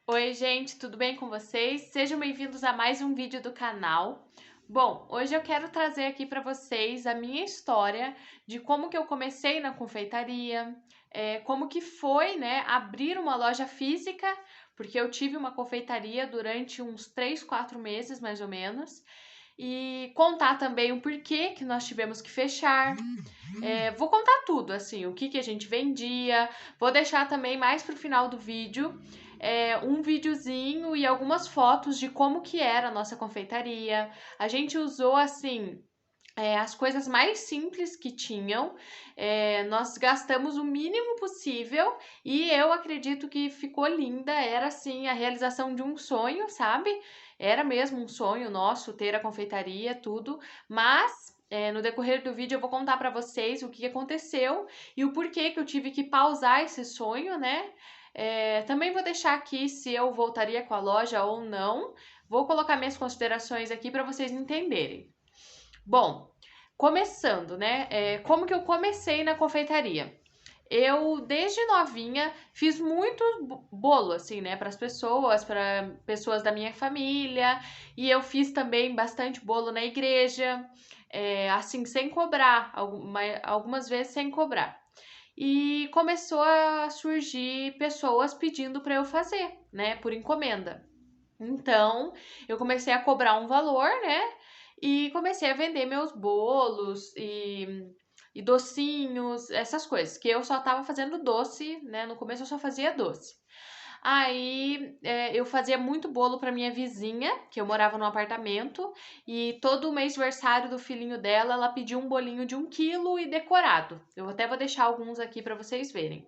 Oi, gente, tudo bem com vocês? Sejam bem-vindos a mais um vídeo do canal. Bom, hoje eu quero trazer aqui para vocês a minha história de como que eu comecei na confeitaria, como que foi, né, abrir uma loja física, porque eu tive uma confeitaria durante uns 3, 4 meses, mais ou menos, e contar também o porquê que nós tivemos que fechar. Vou contar tudo, assim, o que que a gente vendia. Vou deixar também mais pro final do vídeo um videozinho e algumas fotos de como que era a nossa confeitaria. A gente usou, assim, as coisas mais simples que tinham, nós gastamos o mínimo possível e eu acredito que ficou linda. Era assim a realização de um sonho, sabe? Era mesmo um sonho nosso ter a confeitaria, tudo, mas no decorrer do vídeo eu vou contar para vocês o que aconteceu e o porquê que eu tive que pausar esse sonho, né? Também vou deixar aqui se eu voltaria com a loja ou não. Vou colocar minhas considerações aqui para vocês entenderem. Bom, começando, né? Como que eu comecei na confeitaria? Eu, desde novinha, fiz muito bolo, assim, né, para pessoas da minha família, e eu fiz também bastante bolo na igreja, assim, sem cobrar, algumas vezes sem cobrar. E começou a surgir pessoas pedindo para eu fazer, né, por encomenda. Então, eu comecei a cobrar um valor, né? E comecei a vender meus bolos e docinhos, essas coisas. Que eu só tava fazendo doce, né? No começo eu só fazia doce. Aí eu fazia muito bolo para minha vizinha, que eu morava num apartamento, e todo mês aniversário do filhinho dela, ela pediu um bolinho de 1 quilo e decorado. Eu até vou deixar alguns aqui para vocês verem.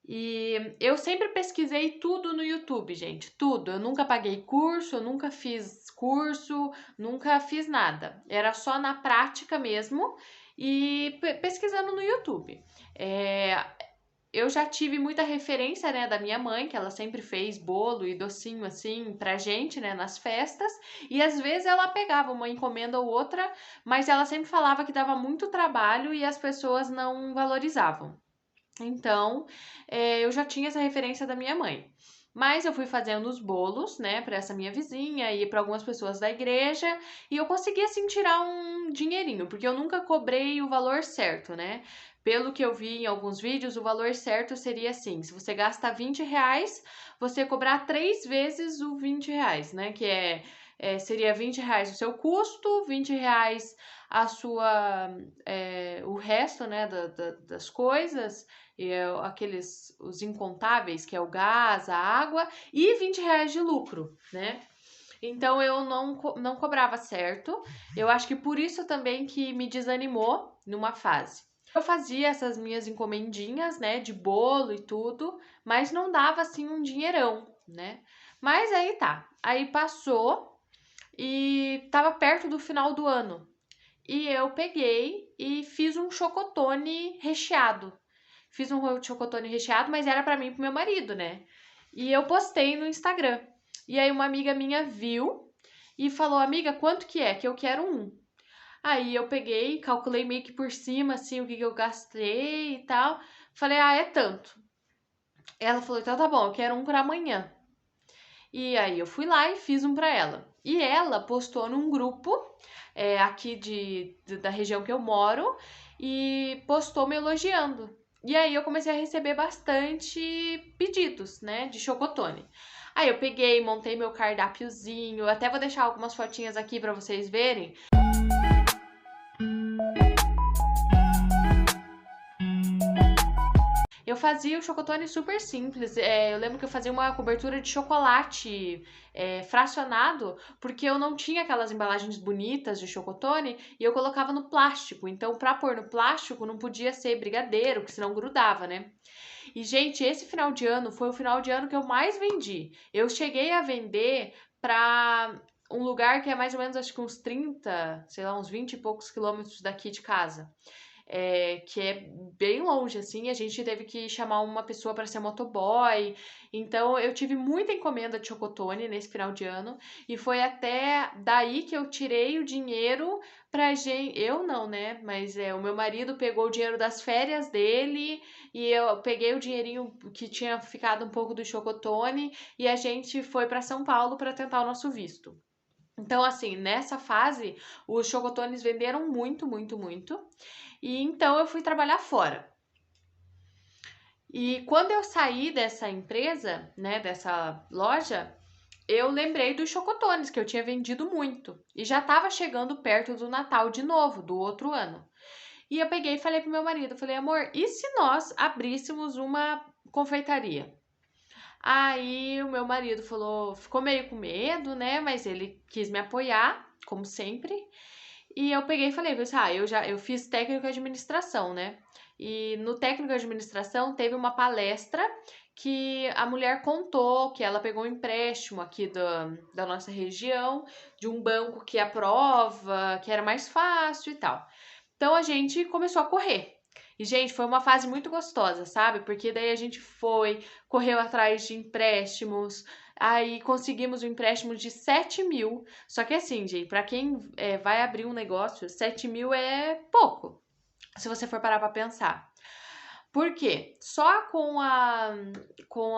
E eu sempre pesquisei tudo no YouTube, gente, tudo. Eu nunca paguei curso, eu nunca fiz curso, nunca fiz nada. Era só na prática mesmo e pesquisando no YouTube. É, eu já tive muita referência, né, da minha mãe, que ela sempre fez bolo e docinho assim pra gente, né, nas festas. E às vezes ela pegava uma encomenda ou outra, mas ela sempre falava que dava muito trabalho e as pessoas não valorizavam. Então, eu já tinha essa referência da minha mãe. Mas eu fui fazendo os bolos, né, para essa minha vizinha e para algumas pessoas da igreja, e eu consegui assim tirar um dinheirinho, porque eu nunca cobrei o valor certo, né? Pelo que eu vi em alguns vídeos, o valor certo seria assim: se você gasta R$ 20, você cobrar 3 vezes o R$ 20, né? Seria R$ 20 o seu custo, R$ 20 a sua, o resto, né, das coisas os incontáveis, que é o gás, a água, e R$ 20 de lucro, né? Então eu não cobrava certo. Eu acho que por isso também que me desanimou numa fase. Eu fazia essas minhas encomendinhas, né, de bolo e tudo, mas não dava assim um dinheirão, né? Mas aí tá. Aí passou e tava perto do final do ano. E eu peguei e fiz um chocotone recheado. Fiz um chocotone recheado, mas era pra mim e pro meu marido, né? E eu postei no Instagram. E aí uma amiga minha viu e falou: "Amiga, quanto que é? Que eu quero um". Aí eu peguei, calculei meio que por cima assim o que eu gastei e tal. Falei: "Ah, é tanto". Ela falou: "Então tá bom, eu quero um pra amanhã". E aí eu fui lá e fiz um pra ela. E ela postou num grupo aqui da região que eu moro e postou me elogiando. E aí eu comecei a receber bastante pedidos, né, de chocotone. Aí eu peguei, montei meu cardápiozinho, até vou deixar algumas fotinhas aqui para vocês verem. Eu fazia o chocotone super simples. Eu lembro que eu fazia uma cobertura de chocolate fracionado, porque eu não tinha aquelas embalagens bonitas de chocotone e eu colocava no plástico. Então, para pôr no plástico, não podia ser brigadeiro, porque senão grudava, né? E, gente, esse final de ano foi o final de ano que eu mais vendi. Eu cheguei a vender para um lugar que é mais ou menos, acho que uns 30, sei lá, uns 20 e poucos quilômetros daqui de casa. que é bem longe, assim, a gente teve que chamar uma pessoa para ser motoboy. Então, eu tive muita encomenda de chocotone nesse final de ano, e foi até daí que eu tirei o dinheiro pra gente. Eu não, né? Mas o meu marido pegou o dinheiro das férias dele e eu peguei o dinheirinho que tinha ficado um pouco do chocotone e a gente foi para São Paulo para tentar o nosso visto. Então, assim, nessa fase, os chocotones venderam muito, muito, muito. E então eu fui trabalhar fora. E quando eu saí dessa empresa, né, dessa loja, eu lembrei dos chocotones que eu tinha vendido muito. E já estava chegando perto do Natal de novo, do outro ano. E eu peguei e falei pro meu marido, falei, amor, e se nós abríssemos uma confeitaria? Aí o meu marido falou, ficou meio com medo, né? Mas ele quis me apoiar, como sempre. E eu peguei e falei, eu fiz técnico de administração, né? E no técnico de administração teve uma palestra que a mulher contou que ela pegou um empréstimo aqui da nossa região, de um banco que aprova, que era mais fácil e tal. Então a gente começou a correr. E, gente, foi uma fase muito gostosa, sabe? Porque daí a gente correu atrás de empréstimos, aí conseguimos um empréstimo de 7 mil. Só que assim, gente, pra quem vai abrir um negócio, 7 mil é pouco, se você for parar pra pensar. Por quê? Só com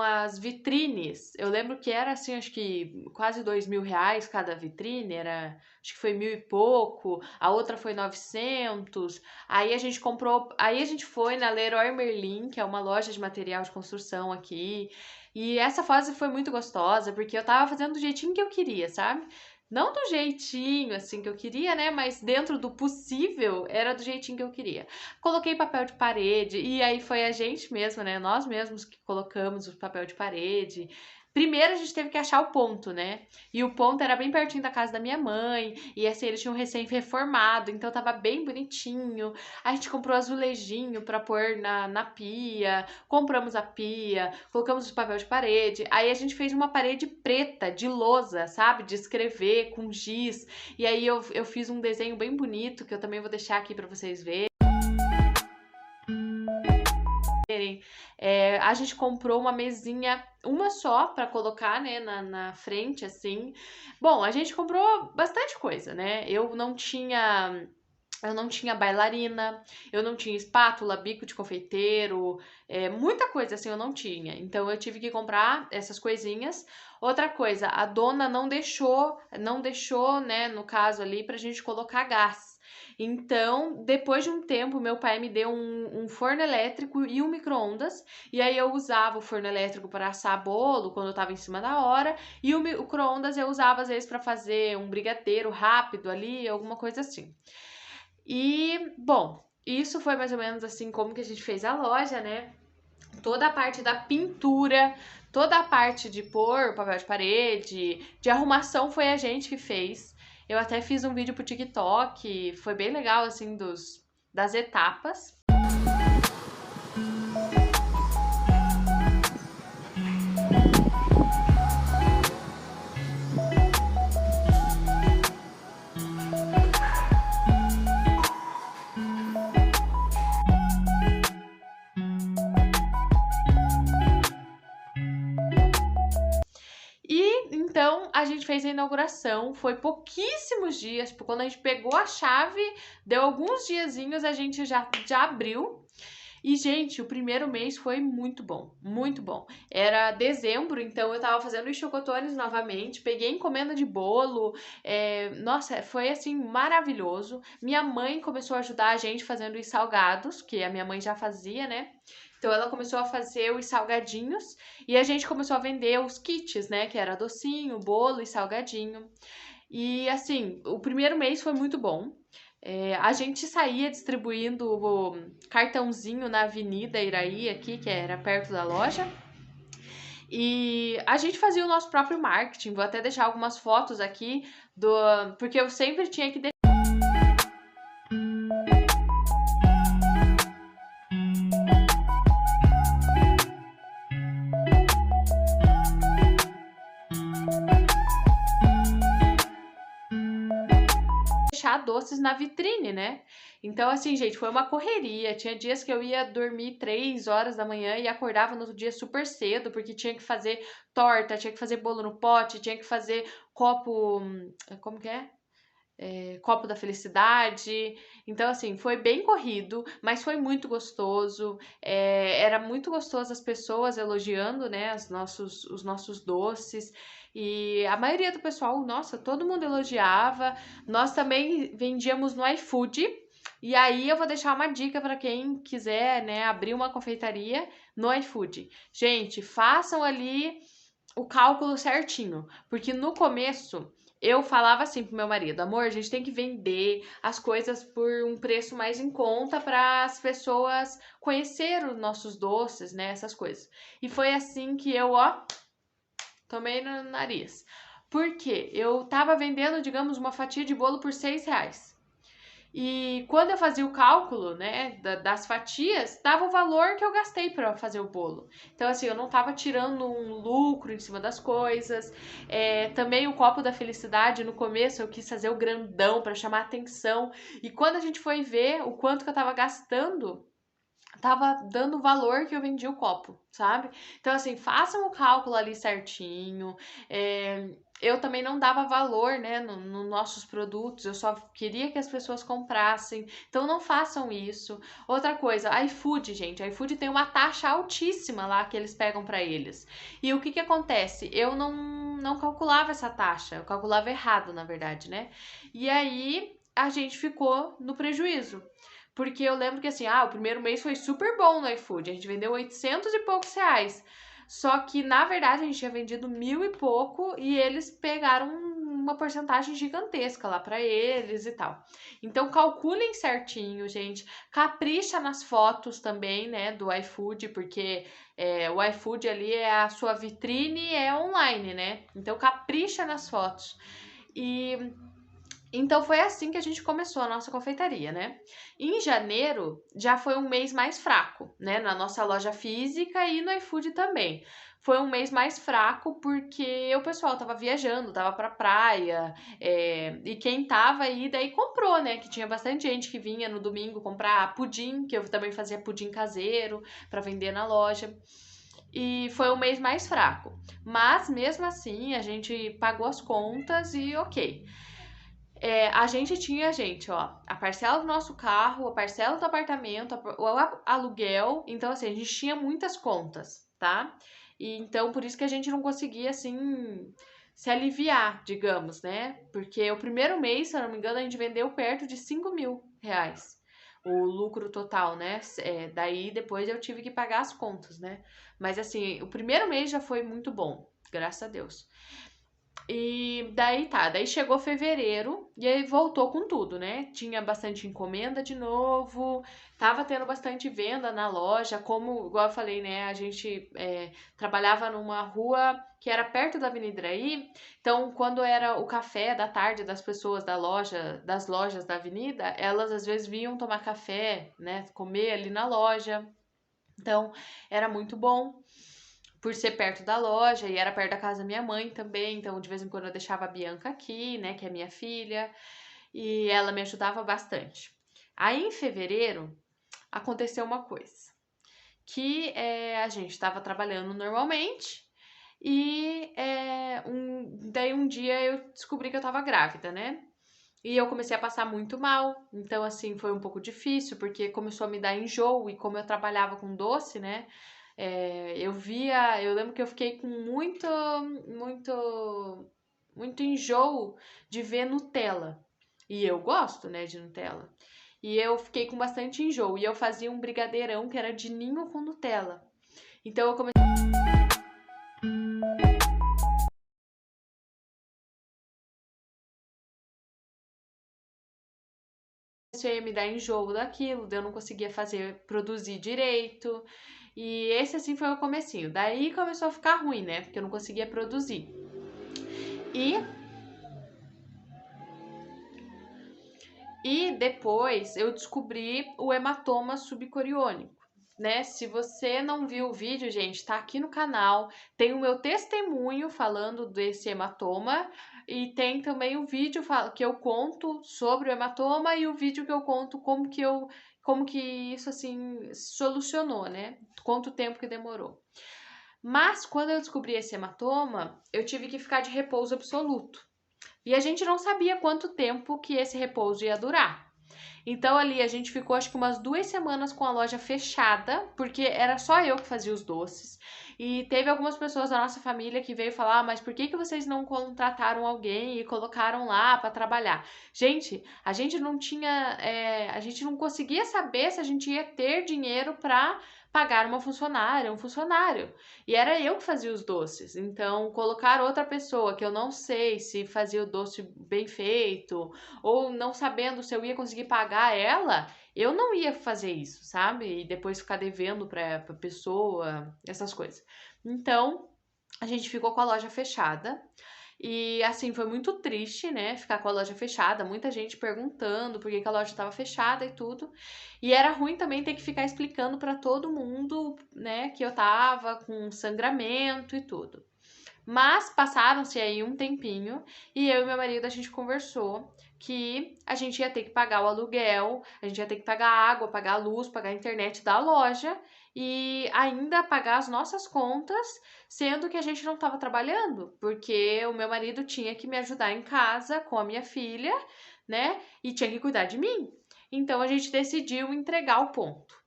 as vitrines, eu lembro que era assim, acho que quase R$ 2.000 cada vitrine, acho que foi 1.000 e pouco, a outra foi 900. Aí a gente comprou, aí a gente foi na Leroy Merlin, que é uma loja de material de construção aqui, e essa fase foi muito gostosa, porque eu tava fazendo do jeitinho que eu queria, sabe? Não do jeitinho assim que eu queria, né? Mas dentro do possível, era do jeitinho que eu queria. Coloquei papel de parede, e aí foi a gente mesmo, né? Nós mesmos que colocamos o papel de parede. Primeiro a gente teve que achar o ponto, né? E o ponto era bem pertinho da casa da minha mãe, e assim, eles tinham recém-reformado, então tava bem bonitinho. A gente comprou azulejinho pra pôr na pia, compramos a pia, colocamos o papel de parede. Aí a gente fez uma parede preta, de lousa, sabe? De escrever, com giz. E aí eu fiz um desenho bem bonito, que eu também vou deixar aqui pra vocês verem. A gente comprou uma mesinha, uma só, pra colocar, né, na frente, assim. Bom, a gente comprou bastante coisa, né? Eu não tinha bailarina, eu não tinha espátula, bico de confeiteiro, muita coisa assim eu não tinha. Então eu tive que comprar essas coisinhas. Outra coisa, a dona não deixou, né, no caso ali, pra gente colocar gás. Então, depois de um tempo, meu pai me deu um forno elétrico e um micro-ondas. E aí eu usava o forno elétrico para assar bolo quando eu tava em cima da hora. E o micro-ondas eu usava às vezes para fazer um brigadeiro rápido ali, alguma coisa assim. E, bom, isso foi mais ou menos assim como que a gente fez a loja, né? Toda a parte da pintura, toda a parte de pôr papel de parede, de arrumação foi a gente que fez. Eu até fiz um vídeo pro TikTok, foi bem legal, assim, das etapas. Então, a gente fez a inauguração, foi pouquíssimos dias, quando a gente pegou a chave, deu alguns diazinhos, a gente já abriu. E, gente, o primeiro mês foi muito bom, muito bom. Era dezembro, então eu tava fazendo os chocotones novamente, peguei encomenda de bolo, nossa, foi assim, maravilhoso. Minha mãe começou a ajudar a gente fazendo os salgados, que a minha mãe já fazia, né? Então ela começou a fazer os salgadinhos e a gente começou a vender os kits, né? Que era docinho, bolo e salgadinho. E assim, o primeiro mês foi muito bom. A gente saía distribuindo o cartãozinho na Avenida Iraí aqui, que era perto da loja. E a gente fazia o nosso próprio marketing. Vou até deixar algumas fotos aqui porque eu sempre tinha que deixar doces na vitrine, né? Então, assim, gente, foi uma correria. Tinha dias que eu ia dormir 3 horas da manhã e acordava no outro dia super cedo, porque tinha que fazer torta, tinha que fazer bolo no pote, tinha que fazer copo. Como que é? Copo da Felicidade. Então, assim, foi bem corrido, mas foi muito gostoso. Era muito gostoso as pessoas elogiando, né, os nossos doces. E a maioria do pessoal, nossa, todo mundo elogiava. Nós também vendíamos no iFood. E aí eu vou deixar uma dica para quem quiser, né, abrir uma confeitaria no iFood. Gente, façam ali o cálculo certinho, porque no começo eu falava assim pro meu marido, amor, a gente tem que vender as coisas por um preço mais em conta para as pessoas conhecer os nossos doces, né, essas coisas. E foi assim que eu, ó, tomei no nariz. Porque eu tava vendendo, digamos, uma fatia de bolo por R$ 6. E quando eu fazia o cálculo, né, das fatias, dava o valor que eu gastei para fazer o bolo. Então, assim, eu não tava tirando um lucro em cima das coisas. Também o copo da felicidade, no começo eu quis fazer o grandão para chamar atenção. E quando a gente foi ver o quanto que eu tava gastando, tava dando o valor que eu vendi o copo, sabe? Então, assim, façam o cálculo ali certinho. Eu também não dava valor, né, nos nossos produtos, eu só queria que as pessoas comprassem. Então, não façam isso. Outra coisa, iFood, gente, iFood tem uma taxa altíssima lá que eles pegam para eles. E o que que acontece? Eu não calculava essa taxa, eu calculava errado, na verdade, né? E aí a gente ficou no prejuízo. Porque eu lembro que assim, o primeiro mês foi super bom no iFood. A gente vendeu 800 e poucos reais. Só que, na verdade, a gente tinha vendido 1.000 e pouco e eles pegaram uma porcentagem gigantesca lá pra eles e tal. Então, calculem certinho, gente. Capricha nas fotos também, né, do iFood, porque o iFood ali é a sua vitrine, é online, né? Então, capricha nas fotos. E então foi assim que a gente começou a nossa confeitaria, né? Em janeiro já foi um mês mais fraco, né? Na nossa loja física e no iFood também. Foi um mês mais fraco porque o pessoal tava viajando, tava pra praia, e quem tava aí daí comprou, né? Que tinha bastante gente que vinha no domingo comprar pudim, que eu também fazia pudim caseiro pra vender na loja. E foi um mês mais fraco. Mas mesmo assim, a gente pagou as contas e ok. A gente tinha, gente, ó, a parcela do nosso carro, a parcela do apartamento, o aluguel. Então, assim, a gente tinha muitas contas, tá? E então, por isso que a gente não conseguia, assim, se aliviar, digamos, né? Porque o primeiro mês, se eu não me engano, a gente vendeu perto de R$ 5.000. O lucro total, né? Daí depois eu tive que pagar as contas, né? Mas assim, o primeiro mês já foi muito bom, graças a Deus. E daí tá, daí chegou fevereiro e aí voltou com tudo, né? Tinha bastante encomenda de novo, tava tendo bastante venda na loja, como, igual eu falei, né? A gente trabalhava numa rua que era perto da Avenida Iraí, então quando era o café da tarde das pessoas da loja, das lojas da avenida, elas às vezes vinham tomar café, né? Comer ali na loja. Então era muito bom por ser perto da loja e era perto da casa da minha mãe também, então de vez em quando eu deixava a Bianca aqui, né, que é minha filha, e ela me ajudava bastante. Aí em fevereiro aconteceu uma coisa, que a gente estava trabalhando normalmente e daí um dia eu descobri que eu estava grávida, né? E eu comecei a passar muito mal, então assim foi um pouco difícil porque começou a me dar enjoo e como eu trabalhava com doce, né? Eu lembro que eu fiquei com muito enjoo de ver Nutella. E eu gosto, né, de Nutella. E eu fiquei com bastante enjoo. E eu fazia um brigadeirão que era de ninho com Nutella. Então eu comecei a me dar enjoo daquilo, daí eu não conseguia produzir direito. E esse assim foi o comecinho. Daí começou a ficar ruim, né? Porque eu não conseguia produzir. E depois eu descobri o hematoma subcoriônico. né, se você não viu o vídeo, gente, tá aqui no canal. Tem o meu testemunho falando desse hematoma e tem também o vídeo que eu conto sobre o hematoma e o vídeo que eu conto como que isso assim solucionou, né? Quanto tempo que demorou. Mas quando eu descobri esse hematoma, eu tive que ficar de repouso absoluto. E a gente não sabia quanto tempo que esse repouso ia durar. Então ali a gente ficou acho que umas 2 semanas com a loja fechada, porque era só eu que fazia os doces. E teve algumas pessoas da nossa família que veio falar, mas por que vocês não contrataram alguém e colocaram lá para trabalhar? Gente, a gente não tinha, a gente não conseguia saber se a gente ia ter dinheiro para pagar uma funcionária, um funcionário. E era eu que fazia os doces. Então, colocar outra pessoa que eu não sei se fazia o doce bem feito, ou não sabendo se eu ia conseguir pagar ela, eu não ia fazer isso, sabe? E depois ficar devendo pra pessoa, essas coisas. Então, a gente ficou com a loja fechada. E assim, foi muito triste, né? Ficar com a loja fechada, muita gente perguntando por que a loja estava fechada e tudo. E era ruim também ter que ficar explicando para todo mundo, né, que eu tava com sangramento e tudo. Mas passaram-se aí um tempinho e eu e meu marido a gente conversou que a gente ia ter que pagar o aluguel, a gente ia ter que pagar a água, pagar a luz, pagar a internet da loja e ainda pagar as nossas contas, sendo que a gente não estava trabalhando, porque o meu marido tinha que me ajudar em casa com a minha filha, né? E tinha que cuidar de mim. Então a gente decidiu entregar o ponto.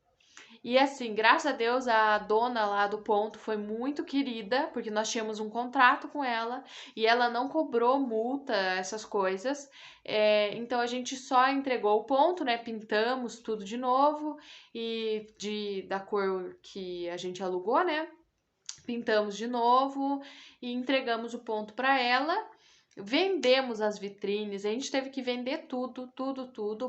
E assim, graças a Deus, a dona lá do ponto foi muito querida, porque nós tínhamos um contrato com ela e ela não cobrou multa, essas coisas. Então a gente só entregou o ponto, né? Pintamos tudo de novo e da cor que a gente alugou, né? Pintamos de novo e entregamos o ponto para ela. Vendemos as vitrines, a gente teve que vender tudo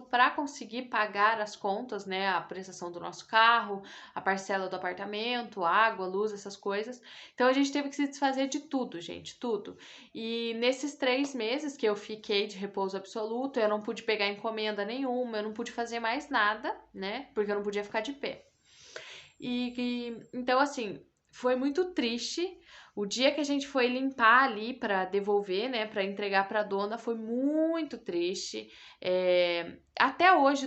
para conseguir pagar as contas, né? A prestação do nosso carro, a parcela do apartamento, água, luz, essas coisas. Então a gente teve que se desfazer de tudo, gente, tudo. E nesses 3 meses que eu fiquei de repouso absoluto, eu não pude pegar encomenda nenhuma, eu não pude fazer mais nada, né? Porque eu não podia ficar de pé. Então, assim, foi muito triste. O dia que a gente foi limpar ali para devolver, né, para entregar para dona, foi muito triste. Até hoje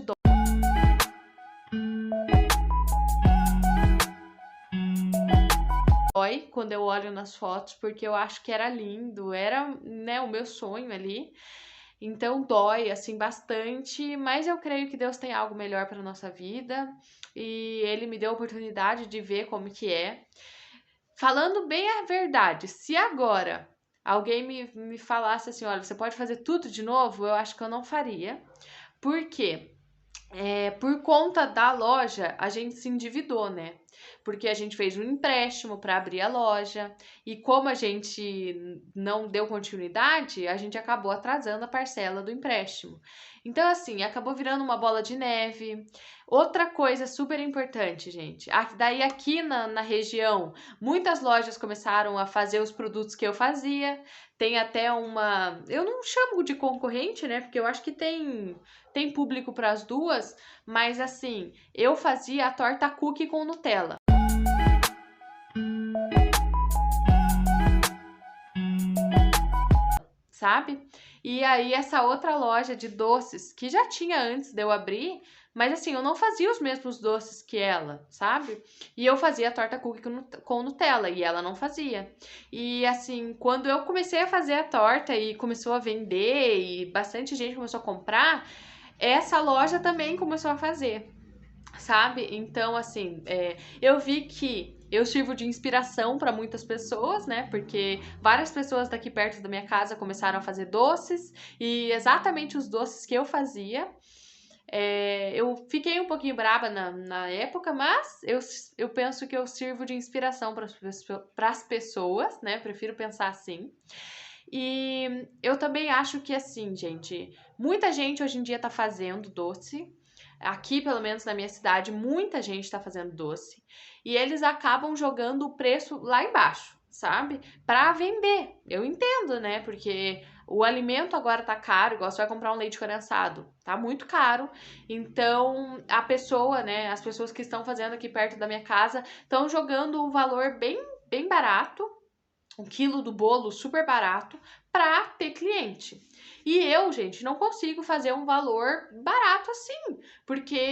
dói quando eu olho nas fotos, porque eu acho que era lindo, era, né, o meu sonho ali. Então dói assim bastante, mas eu creio que Deus tem algo melhor para nossa vida e ele me deu a oportunidade de ver como que é. Falando bem a verdade, se agora alguém me falasse assim, olha, você pode fazer tudo de novo, eu acho que eu não faria. Por quê? Por conta da loja, a gente se endividou, né? Porque a gente fez um empréstimo para abrir a loja e como a gente não deu continuidade, a gente acabou atrasando a parcela do empréstimo. Então, assim, acabou virando uma bola de neve. Outra coisa super importante, gente. Daí aqui na região, muitas lojas começaram a fazer os produtos que eu fazia. Tem até uma. Eu não chamo de concorrente, né? Porque eu acho que tem público para as duas, mas assim, eu fazia a torta cookie com Nutella. Sabe? E aí essa outra loja de doces que já tinha antes de eu abrir, mas assim, eu não fazia os mesmos doces que ela, sabe? E eu fazia a torta cookie com Nutella e ela não fazia. E assim, quando eu comecei a fazer a torta e começou a vender e bastante gente começou a comprar, essa loja também começou a fazer, sabe? Então, assim, eu vi que eu sirvo de inspiração para muitas pessoas, né? Porque várias pessoas daqui perto da minha casa começaram a fazer doces e exatamente os doces que eu fazia. Eu fiquei um pouquinho braba na época, mas eu penso que eu sirvo de inspiração para as pessoas, né? Prefiro pensar assim. E eu também acho que, assim, gente, muita gente hoje em dia tá fazendo doce. Aqui, pelo menos na minha cidade, muita gente está fazendo doce e eles acabam jogando o preço lá embaixo, sabe? Para vender. Eu entendo, né? Porque O alimento agora tá caro, igual você vai comprar um leite condensado, tá muito caro. Então, a pessoa, né, as pessoas que estão fazendo aqui perto da minha casa estão jogando um valor bem barato, um quilo do bolo super barato, para ter cliente. E eu, gente, não consigo fazer um valor barato assim, porque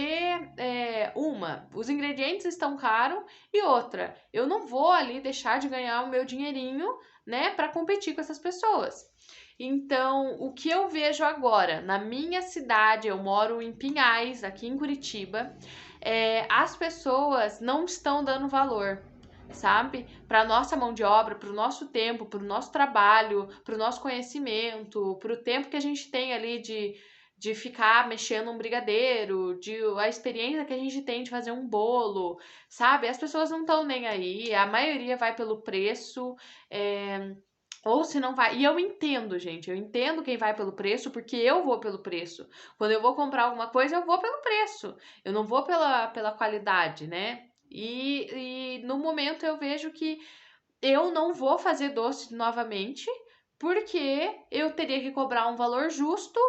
os ingredientes estão caros e outra, eu não vou ali deixar de ganhar o meu dinheirinho, né, para competir com essas pessoas. Então, o que eu vejo agora na minha cidade, eu moro em Pinhais, aqui em Curitiba, as pessoas não estão dando valor, sabe? Para nossa mão de obra, para o nosso tempo, para o nosso trabalho, para o nosso conhecimento, para o tempo que a gente tem ali de ficar mexendo um brigadeiro, a experiência que a gente tem de fazer um bolo, sabe? As pessoas não estão nem aí, a maioria vai pelo preço, ou se não vai. E eu entendo, gente, eu entendo quem vai pelo preço, porque eu vou pelo preço. Quando eu vou comprar alguma coisa, eu vou pelo preço, eu não vou pela qualidade, né? E no momento eu vejo que eu não vou fazer doce novamente, porque eu teria que cobrar um valor justo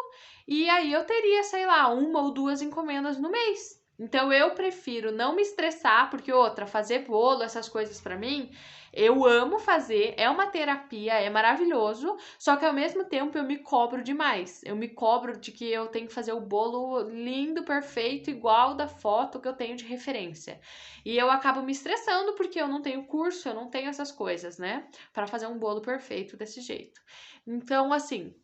e aí eu teria, sei lá, uma ou duas encomendas no mês. Então eu prefiro não me estressar, porque outra, fazer bolo, essas coisas pra mim, eu amo fazer, é uma terapia, é maravilhoso, só que ao mesmo tempo eu me cobro demais. Eu me cobro de que eu tenho que fazer o bolo lindo, perfeito, igual da foto que eu tenho de referência. E eu acabo me estressando porque eu não tenho curso, eu não tenho essas coisas, né? Para fazer um bolo perfeito desse jeito. Então, assim,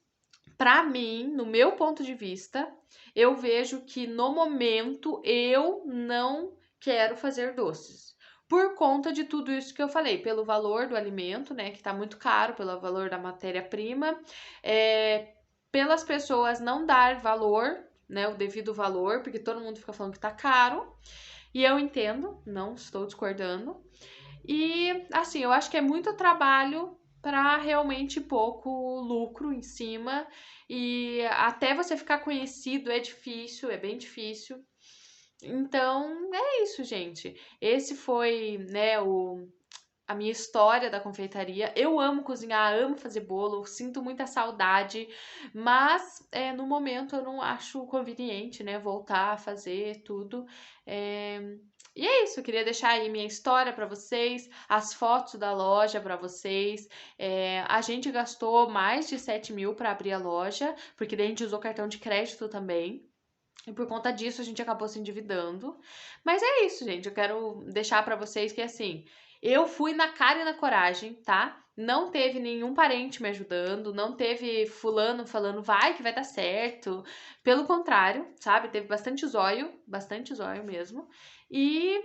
para mim, no meu ponto de vista, eu vejo que no momento eu não quero fazer doces. Por conta de tudo isso que eu falei, pelo valor do alimento, né, que tá muito caro, pelo valor da matéria-prima, pelas pessoas não dar valor, né, o devido valor, porque todo mundo fica falando que tá caro, e eu entendo, não estou discordando. E assim, eu acho que é muito trabalho para realmente pouco lucro em cima. E até você ficar conhecido é difícil, é bem difícil. Então, é isso, gente. Esse foi, né, a minha história da confeitaria. Eu amo cozinhar, amo fazer bolo, sinto muita saudade, mas no momento eu não acho conveniente, né, voltar a fazer tudo. É, E é isso, eu queria deixar aí minha história para vocês, as fotos da loja para vocês. A gente gastou mais de 7 mil para abrir a loja, porque daí a gente usou cartão de crédito também. E por conta disso a gente acabou se endividando. Mas é isso, gente. Eu quero deixar pra vocês que assim, eu fui na cara e na coragem, tá? Não teve nenhum parente me ajudando, não teve fulano falando vai que vai dar certo. Pelo contrário, sabe? Teve bastante zóio mesmo. E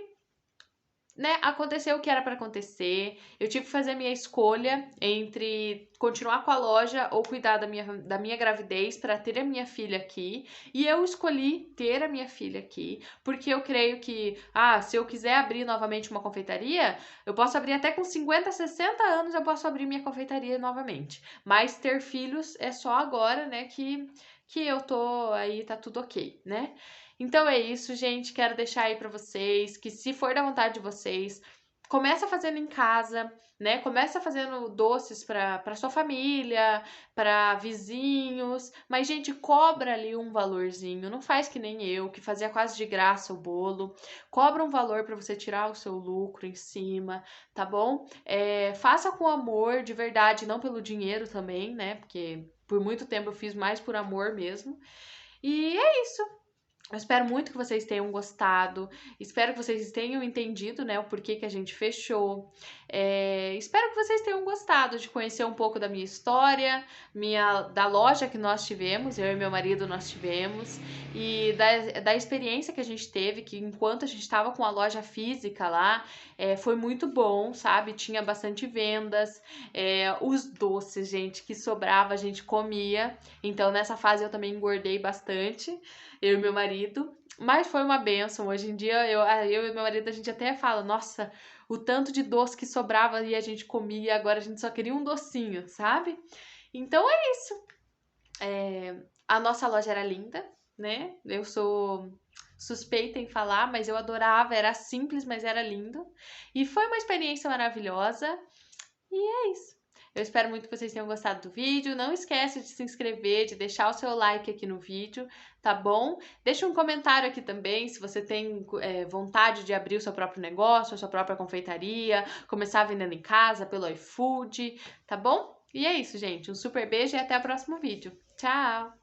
né, aconteceu o que era para acontecer. Eu tive que fazer a minha escolha entre continuar com a loja ou cuidar da minha gravidez para ter a minha filha aqui. E eu escolhi ter a minha filha aqui, porque eu creio que, se eu quiser abrir novamente uma confeitaria, eu posso abrir até com 50, 60 anos, eu posso abrir minha confeitaria novamente. Mas ter filhos é só agora, né, que eu tô aí, tá tudo ok, né? Então é isso, gente. Quero deixar aí pra vocês que se for da vontade de vocês, começa fazendo em casa, né? Começa fazendo doces para sua família, para vizinhos, mas gente, cobra ali um valorzinho, não faz que nem eu, que fazia quase de graça o bolo. Cobra um valor para você tirar o seu lucro em cima, tá bom? Faça com amor, de verdade, não pelo dinheiro também, né? Porque por muito tempo eu fiz mais por amor mesmo. E é isso. Eu espero muito que vocês tenham gostado. Espero que vocês tenham entendido, né, o porquê que a gente fechou. Espero que vocês tenham gostado de conhecer um pouco da minha história, da loja que nós tivemos, eu e meu marido nós tivemos, e da experiência que a gente teve, que enquanto a gente estava com a loja física lá, foi muito bom, sabe? Tinha bastante vendas. Os doces, gente, que sobrava, a gente comia. Então, nessa fase eu também engordei bastante, eu e meu marido. Mas foi uma benção. Hoje em dia, eu e meu marido, a gente até fala, nossa, o tanto de doce que sobrava e a gente comia, e agora a gente só queria um docinho, sabe? Então é isso. A nossa loja era linda, né? Eu sou suspeita em falar, mas eu adorava, era simples, mas era lindo. E foi uma experiência maravilhosa. E é isso. Eu espero muito que vocês tenham gostado do vídeo. Não esquece de se inscrever, de deixar o seu like aqui no vídeo, tá bom? Deixa um comentário aqui também se você tem vontade de abrir o seu próprio negócio, a sua própria confeitaria, começar vendendo em casa pelo iFood, tá bom? E é isso, gente. Um super beijo e até o próximo vídeo. Tchau!